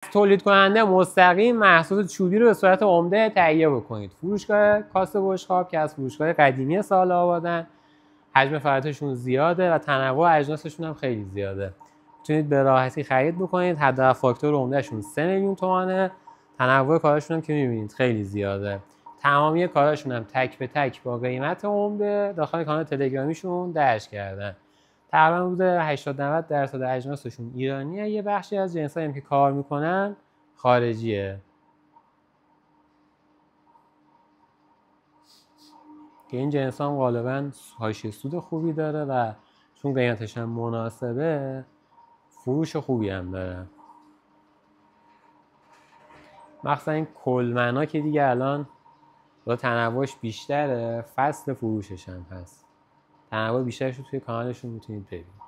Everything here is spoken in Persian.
تولید کننده مستقیم محصول چوبی رو به صورت عمده تهیه بکنید. فروشگاه کاسه بشقاب که از فروشگاه قدیمی سال آبادن، حجم فروششون زیاده و تنوع اجناسشون هم خیلی زیاده. میتونید به راحتی خرید بکنید. هدف فاکتور عمدهشون 3 میلیون تومانه. تنوع کاراشون هم که میبینید خیلی زیاده. تمامی کاراشون هم تک به تک با قیمت عمده داخل کانال تلگرامیشون درج کردن. تقریبا حدود 80-90% اجناسشون ایرانیه. یه بخشی از جنسایی هم که کار میکنن خارجیه. که این جنس هم غالبا حاشیه سود خوبی داره و چون قیمتش هم مناسبه فروش خوبی هم داره. مخصوصا این کلمنا که دیگه الان با تنوعش بیشتره، فصل فروشش هم هست. تنوع بیشترش رو توی کانالشون میتونید ببینید.